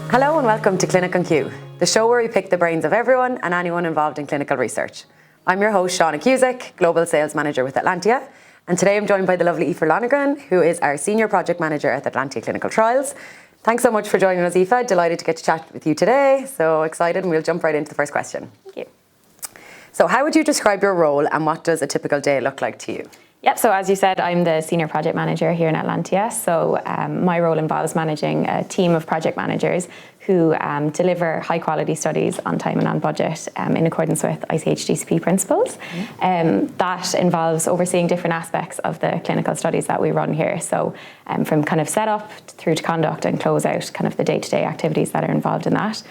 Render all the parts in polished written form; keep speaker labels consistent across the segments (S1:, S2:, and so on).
S1: Hello and welcome to Clinic on Cue, the show where we pick the brains of everyone and anyone involved in clinical research. I'm your host, Shauna Cusack, Global Sales Manager with Atlantia, and today I'm joined by the lovely Aoife Lonergan, who is our Senior Project Manager at Atlantia Clinical Trials. Thanks so much for joining us, Aoife. Delighted to get to chat with you today. So excited, and we'll jump right into the first question.
S2: Thank you.
S1: So how would you describe your role and what does a typical day look like to you?
S2: Yep, so as you said, I'm the Senior Project Manager here in Atlantia. So my role involves managing a team of project managers who deliver high quality studies on time and on budget in accordance with ICH-DCP principles. That involves overseeing different aspects of the clinical studies that we run here. So from kind of setup through to conduct and close out, kind of the day-to-day activities that are involved in that.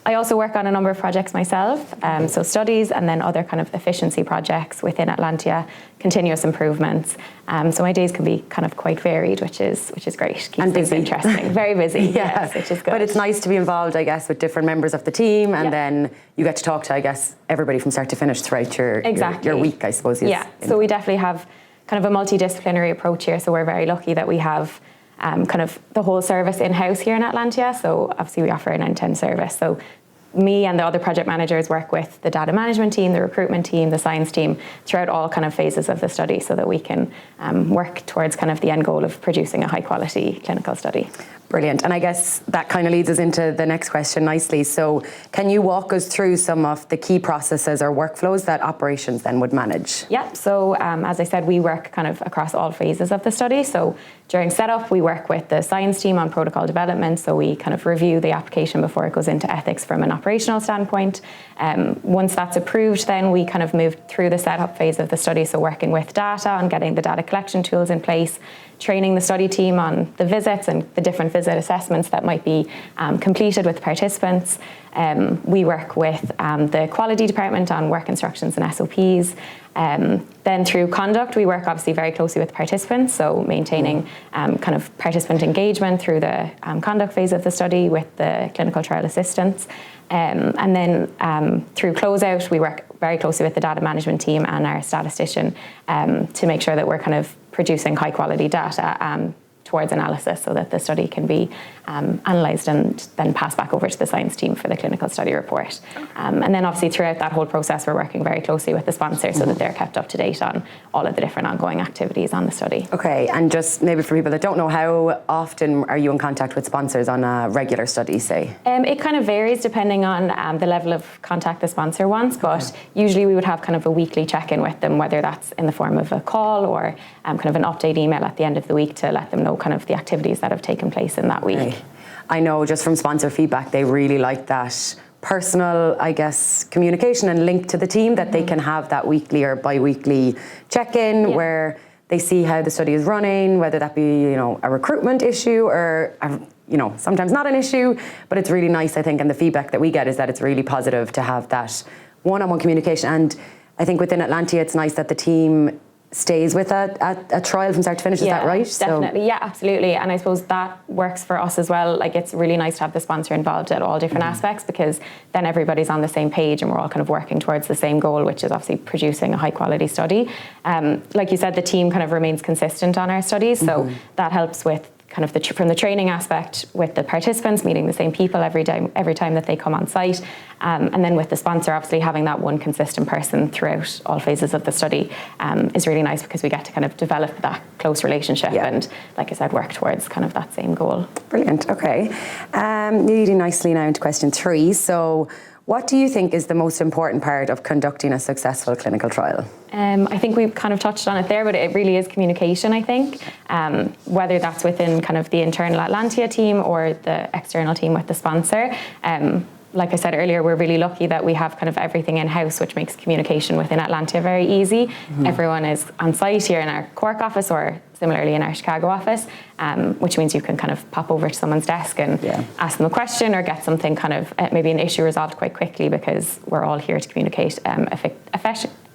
S2: I also work on a number of projects myself, so studies and then other kind of efficiency projects within Atlantia, continuous improvements. So my days can be kind of quite varied, which is great. Keeps
S1: and
S2: things
S1: busy.
S2: Interesting, very busy, yes, which is good.
S1: But it's nice to be involved, I guess, with different members of the team, and then you get to talk to, I guess, everybody from start to finish throughout your week, I suppose.
S2: So we definitely have kind of a multidisciplinary approach here, so we're very lucky that we have kind of the whole service in-house here in Atlantia. So obviously we offer an end-to-end service. So me and the other project managers work with the data management team, the recruitment team, the science team throughout all kind of phases of the study so that we can work towards kind of the end goal of producing a high quality clinical study.
S1: Brilliant. And I guess that kind of leads us into the next question nicely. So can you walk us through some of the key processes or workflows that operations then would manage?
S2: Yeah, so as I said, we work kind of across all phases of the study. So during setup, we work with the science team on protocol development. So we kind of review the application before it goes into ethics from an operational standpoint. Once that's approved, then we kind of move through the setup phase of the study. So working with data on getting the data collection tools in place, training the study team on the visits and the different visit assessments that might be completed with participants. We work with the quality department on work instructions and SOPs. Then through conduct, we work obviously very closely with participants, so maintaining kind of participant engagement through the conduct phase of the study with the clinical trial assistants. And then through closeout, we work very closely with the data management team and our statistician to make sure that we're kind of producing high quality data towards analysis so that the study can be analysed and then passed back over to the science team for the clinical study report. And then obviously throughout that whole process, we're working very closely with the sponsor so that they're kept up to date on all of the different ongoing activities on the study.
S1: Okay, and just maybe for people that don't know, how often are you in contact with sponsors on a regular study, say?
S2: It kind of varies depending on the level of contact the sponsor wants, but usually we would have kind of a weekly check-in with them, whether that's in the form of a call or kind of an update email at the end of the week to let them know kind of the activities that have taken place in that week.
S1: Okay. I know just from sponsor feedback, they really like that personal, I guess, communication and link to the team, that they can have that weekly or bi-weekly check-in where they see how the study is running, whether that be, a recruitment issue or, sometimes not an issue, but it's really nice, I think, and the feedback that we get is that it's really positive to have that one-on-one communication. And I think within Atlantia, it's nice that the team stays with a trial from start to finish, is that right?
S2: Definitely, yeah, absolutely. And I suppose that works for us as well. Like, it's really nice to have the sponsor involved at all different aspects, because then everybody's on the same page and we're all kind of working towards the same goal, which is obviously producing a high quality study. Like you said, the team kind of remains consistent on our studies, so that helps with kind of from the training aspect with the participants, meeting the same people every time that they come on site. And then with the sponsor, obviously having that one consistent person throughout all phases of the study is really nice, because we get to kind of develop that close relationship and, like I said, work towards kind of that same goal.
S1: Brilliant, okay. Leading nicely now into question 3. So what do you think is the most important part of conducting a successful clinical trial?
S2: I think we've kind of touched on it there, but it really is communication, I think. Whether that's within kind of the internal Atlantia team or the external team with the sponsor. Like I said earlier, we're really lucky that we have kind of everything in-house, which makes communication within Atlantia very easy. Everyone is on site here in our Cork office or similarly in our Chicago office, which means you can kind of pop over to someone's desk and ask them a question or get something kind of maybe an issue resolved quite quickly, because we're all here to communicate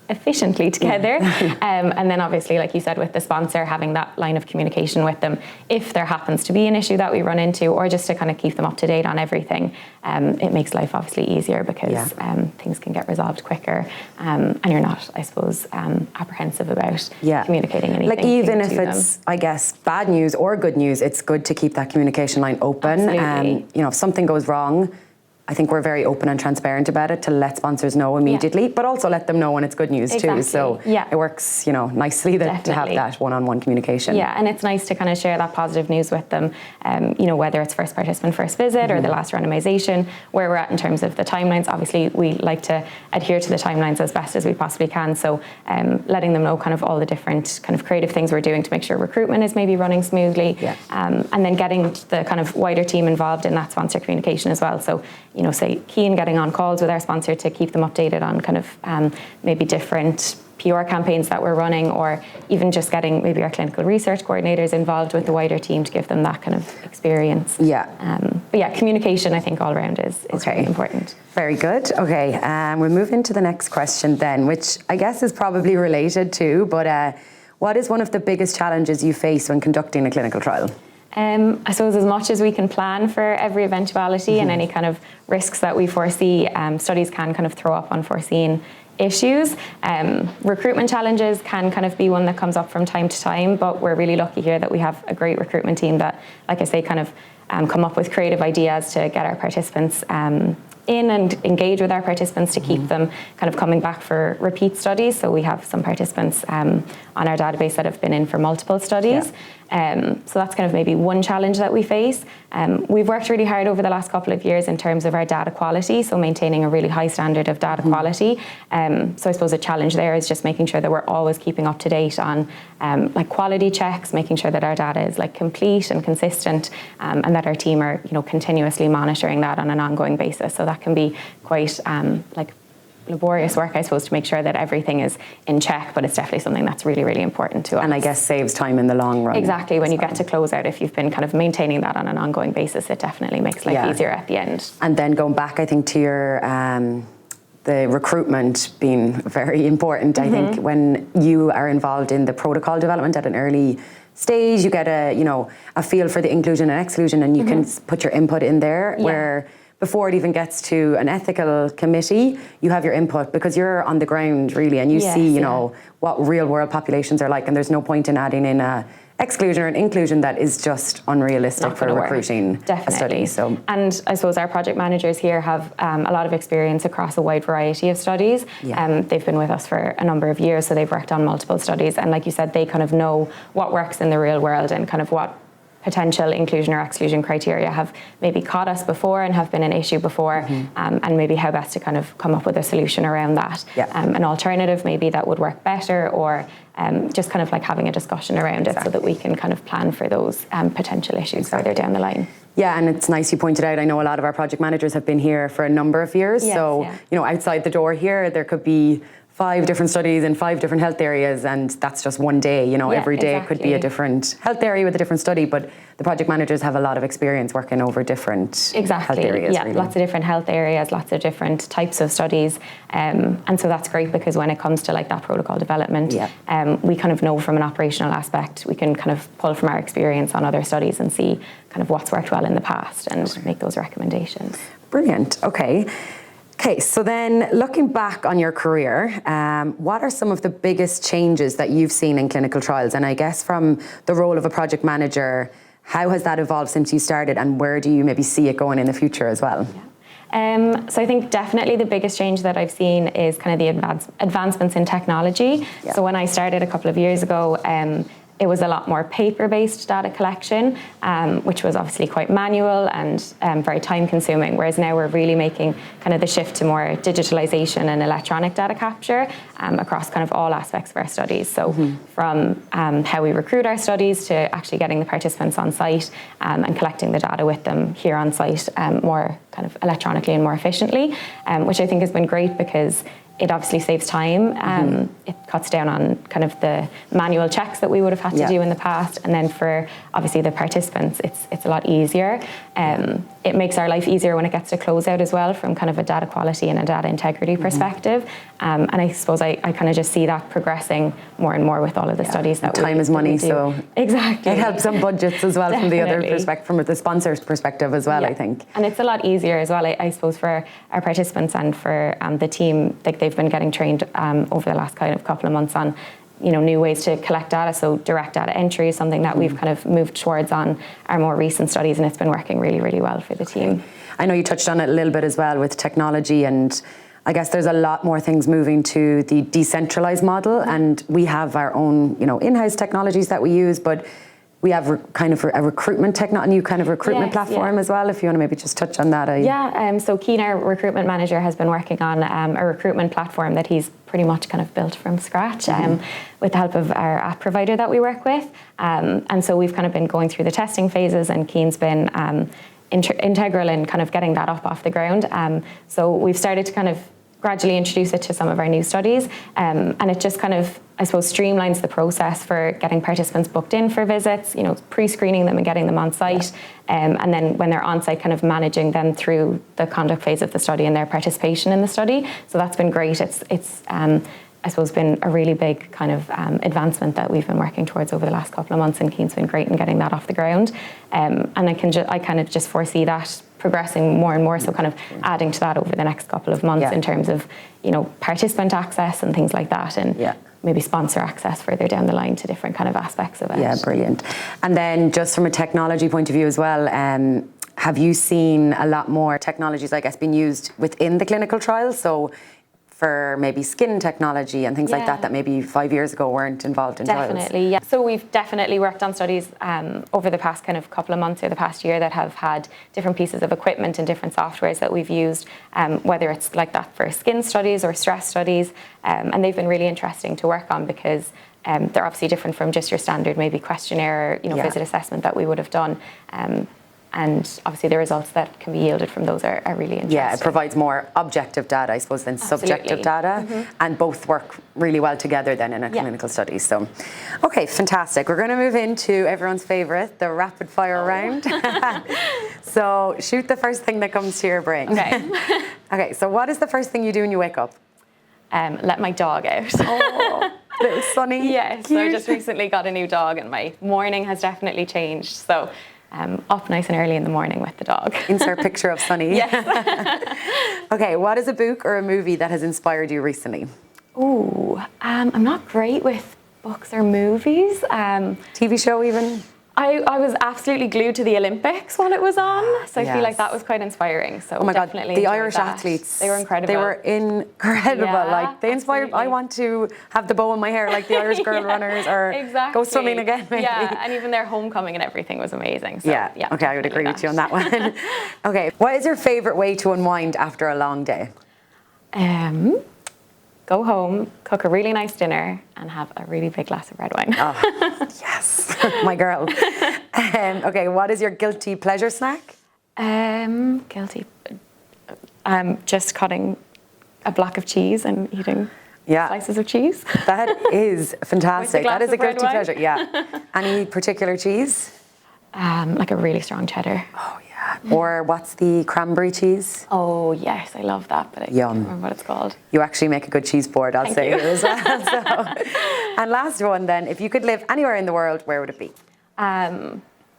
S2: efficiently together. And then obviously, like you said, with the sponsor, having that line of communication with them if there happens to be an issue that we run into, or just to kind of keep them up to date on everything. It makes life obviously easier because things can get resolved quicker, and you're not, I suppose, apprehensive about communicating anything.
S1: Like even if it's, I guess, bad news or good news, it's good to keep that communication line open. You know, if something goes wrong, I think we're very open and transparent about it to let sponsors know immediately, but also let them know when it's good news too. So it works, you know, nicely to have that one-on-one communication. Yeah,
S2: and it's nice to kind of share that positive news with them, you know, whether it's first participant, first visit or the last randomization, where we're at in terms of the timelines. Obviously, we like to adhere to the timelines as best as we possibly can. So letting them know kind of all the different kind of creative things we're doing to make sure recruitment is maybe running smoothly. And then getting the kind of wider team involved in that sponsor communication as well. So, you know, say keen getting on calls with our sponsor to keep them updated on kind of maybe different PR campaigns that we're running, or even just getting maybe our clinical research coordinators involved with the wider team to give them that kind of experience. But communication, I think all around is really important.
S1: Very good. Okay, we'll move into the next question then, which I guess is probably related to, but what is one of the biggest challenges you face when conducting a clinical trial?
S2: I suppose as much as we can plan for every eventuality and any kind of risks that we foresee, studies can kind of throw up unforeseen issues. Recruitment challenges can kind of be one that comes up from time to time, but we're really lucky here that we have a great recruitment team that, like I say, kind of come up with creative ideas to get our participants in and engage with our participants to keep them kind of coming back for repeat studies. So we have some participants on our database that have been in for multiple studies. So that's kind of maybe one challenge that we face. We've worked really hard over the last couple of years in terms of our data quality, so maintaining a really high standard of data quality. So I suppose a challenge there is just making sure that we're always keeping up to date on like quality checks, making sure that our data is like complete and consistent, and that our team are, you know, continuously monitoring that on an ongoing basis. So that can be quite like laborious work, I suppose, to make sure that everything is in check, but it's definitely something that's really, really important to us.
S1: And I guess saves time in the long run.
S2: Exactly. When you get to close out, if you've been kind of maintaining that on an ongoing basis, it definitely makes life easier at the end.
S1: And then going back, I think, to your the recruitment being very important. I think when you are involved in the protocol development at an early stage, you get a feel for the inclusion and exclusion, and you can put your input in there, where before it even gets to an ethical committee, you have your input because you're on the ground really, and you see, you know, what real world populations are like, and there's no point in adding in a exclusion or an inclusion that is just unrealistic for recruiting a study. So,
S2: and I suppose our project managers here have a lot of experience across a wide variety of studies. They've been with us for a number of years, so they've worked on multiple studies, and like you said, they kind of know what works in the real world and kind of what potential inclusion or exclusion criteria have maybe caught us before and have been an issue before, and maybe how best to kind of come up with a solution around that. An alternative maybe that would work better, or just kind of like having a discussion around it so that we can kind of plan for those potential issues further down the line.
S1: Yeah, and it's nice you pointed out, I know a lot of our project managers have been here for a number of years, so you know, outside the door here there could be 5 different studies in 5 different health areas, and that's just one day. You know, every day could be a different health area with a different study, but the project managers have a lot of experience working over different health areas.
S2: Yeah, really. Lots of different health areas, lots of different types of studies, and so that's great because when it comes to like that protocol development, we kind of know from an operational aspect, we can kind of pull from our experience on other studies and see kind of what's worked well in the past and make those recommendations.
S1: Brilliant. Okay, so then looking back on your career, what are some of the biggest changes that you've seen in clinical trials? And I guess from the role of a project manager, how has that evolved since you started, and where do you maybe see it going in the future as well?
S2: So I think definitely the biggest change that I've seen is kind of the advancements in technology. So when I started a couple of years ago, it was a lot more paper-based data collection, which was obviously quite manual and very time-consuming, whereas now we're really making kind of the shift to more digitalization and electronic data capture across kind of all aspects of our studies. So from how we recruit our studies to actually getting the participants on site and collecting the data with them here on site more kind of electronically and more efficiently, which I think has been great because it obviously saves time. It cuts down on kind of the manual checks that we would have had to do in the past. And then for obviously the participants, it's a lot easier. It makes our life easier when it gets to closeout as well, from kind of a data quality and a data integrity perspective. And I suppose I kind of just see that progressing more and more with all of the studies that
S1: time is money, so
S2: exactly,
S1: it helps on budgets as well. From the other perspective, from the sponsor's perspective as well. I think,
S2: and it's a lot easier as well. I suppose for our participants and for the team, like they've been getting trained over the last kind of couple of months on new ways to collect data. So direct data entry is something that we've kind of moved towards on our more recent studies, and it's been working really, really well for the team.
S1: I know you touched on it a little bit as well with technology, and I guess there's a lot more things moving to the decentralized model, and we have our own in-house technologies that we use, but we have kind of a recruitment new kind of recruitment platform as well. If you want to maybe just touch on that.
S2: So Keen, our recruitment manager, has been working on a recruitment platform that he's pretty much kind of built from scratch with the help of our app provider that we work with. And so we've kind of been going through the testing phases, and Keen's been integral in kind of getting that up off the ground. So we've started to kind of gradually introduce it to some of our new studies, and it just kind of, I suppose, streamlines the process for getting participants booked in for visits, pre-screening them and getting them on site, and then when they're on site, kind of managing them through the conduct phase of the study and their participation in the study. So that's been great. It's I suppose been a really big kind of advancement that we've been working towards over the last couple of months, and Keen's been great in getting that off the ground. And I kind of just foresee that progressing more and more, so kind of adding to that over the next couple of months in terms of participant access and things like that, and maybe sponsor access further down the line to different kind of aspects of it.
S1: Yeah, brilliant. And then just from a technology point of view as well, have you seen a lot more technologies, I guess, being used within the clinical trials? So for maybe skin technology and things like that maybe 5 years ago weren't involved in trials?
S2: Definitely, yeah. So we've definitely worked on studies over the past kind of couple of months or the past year that have had different pieces of equipment and different softwares that we've used, whether it's like that for skin studies or stress studies, and they've been really interesting to work on because they're obviously different from just your standard maybe questionnaire, visit assessment that we would have done. And obviously the results that can be yielded from those are really interesting.
S1: Yeah, it provides more objective data, I suppose, than subjective data. And both work really well together then in a clinical study. So, okay, fantastic. We're going to move into everyone's favourite, the rapid fire round. So shoot the first thing that comes to your brain.
S2: Okay.
S1: Okay, so what is the first thing you do when you wake up?
S2: Let my dog out.
S1: Oh, little Sunny.
S2: Yes, so I just recently got a new dog, and my morning has definitely changed. So up nice and early in the morning with the dog.
S1: Insert picture of Sunny.
S2: Yes.
S1: Okay, what is a book or a movie that has inspired you recently?
S2: Ooh, I'm not great with books or movies.
S1: TV show even?
S2: I was absolutely glued to the Olympics when it was on, so I feel like that was quite inspiring. So
S1: oh my God,
S2: definitely
S1: the Irish
S2: that.
S1: athletes,
S2: they were incredible.
S1: They were incredible.
S2: Yeah,
S1: like they inspired.
S2: absolutely.
S1: I want to have the bow in my hair like the Irish girl runners, or go swimming again. Maybe.
S2: Yeah, and even their homecoming and everything was amazing. So, yeah.
S1: Okay, I would agree with you on that one. Okay, what is your favourite way to unwind after a long day?
S2: Go home, cook a really nice dinner, and have a really big glass of red wine.
S1: Oh, yes, my girl. Okay, what is your guilty pleasure snack?
S2: Guilty. Just cutting a block of cheese and eating slices of cheese.
S1: That is fantastic. That is a guilty
S2: wine.
S1: pleasure. Yeah. Any particular cheese?
S2: Like a really strong cheddar.
S1: Oh yeah. Or what's the cranberry cheese?
S2: Oh yes, I love that, but I can't remember what it's called.
S1: You actually make a good cheese board, I'll say as well. So. And last one then, if you could live anywhere in the world, where would it be?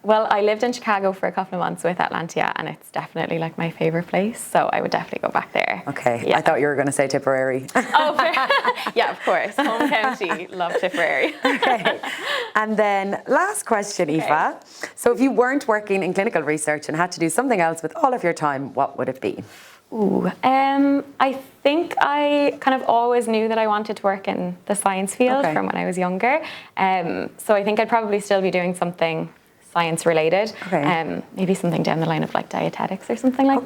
S2: Well, I lived in Chicago for a couple of months with Atlantia, and it's definitely like my favourite place, so I would definitely go back there.
S1: Okay,
S2: yeah.
S1: I thought you were going to say Tipperary.
S2: Oh, fair. Yeah, of course. Home county, love Tipperary.
S1: Okay, and then last question, Aoife. So if you weren't working in clinical research and had to do something else with all of your time, what would it be?
S2: Ooh, I think I kind of always knew that I wanted to work in the science field from when I was younger. So I think I'd probably still be doing something science related, maybe something down the line of like dietetics or something like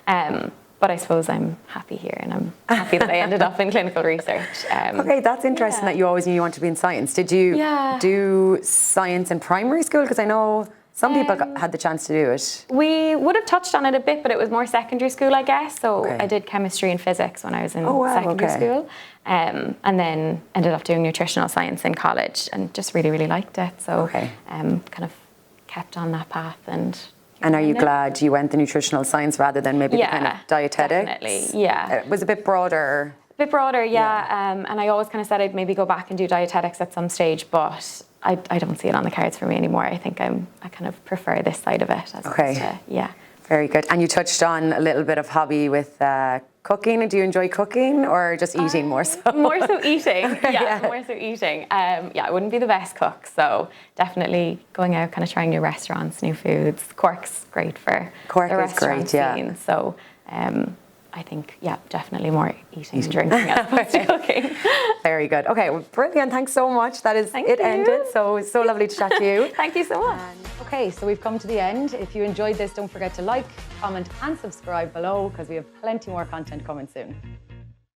S2: that. But I suppose I'm happy here, and I'm happy that I ended up in clinical research.
S1: Okay, that's interesting that you always knew you wanted to be in science. Did you do science in primary school? Because I know Some people had the chance to do it.
S2: We would have touched on it a bit, but it was more secondary school, I guess. So
S1: Okay.
S2: I did chemistry and physics when I was in
S1: wow,
S2: secondary
S1: okay.
S2: school. And then ended up doing nutritional science in college and just really, really liked it. So
S1: Okay.
S2: kind of kept on that path. And
S1: are you glad you went the nutritional science rather than maybe the kind of dietetics?
S2: Definitely, yeah.
S1: It was a bit broader.
S2: A bit broader, yeah. And I always kind of said I'd maybe go back and do dietetics at some stage, but I don't see it on the cards for me anymore. I think I kind of prefer this side of it. As opposed to, yeah.
S1: Very good. And you touched on a little bit of hobby with cooking. Do you enjoy cooking or just eating more so?
S2: More so eating. Yeah, more so eating. Yeah, I wouldn't be the best cook, so definitely going out, kind of trying new restaurants, new foods. Cork's great for
S1: Cork
S2: the
S1: is
S2: restaurant
S1: great, yeah.
S2: scene. So I think, yeah, definitely more eating and drinking as opposed to cooking.
S1: Very good. Okay, well, brilliant. Thanks so much. That is
S2: Thank
S1: it
S2: you.
S1: ended. So it's so lovely to chat to you.
S2: Thank you so much.
S1: Okay, so we've come to the end. If you enjoyed this, don't forget to like, comment and subscribe below because we have plenty more content coming soon.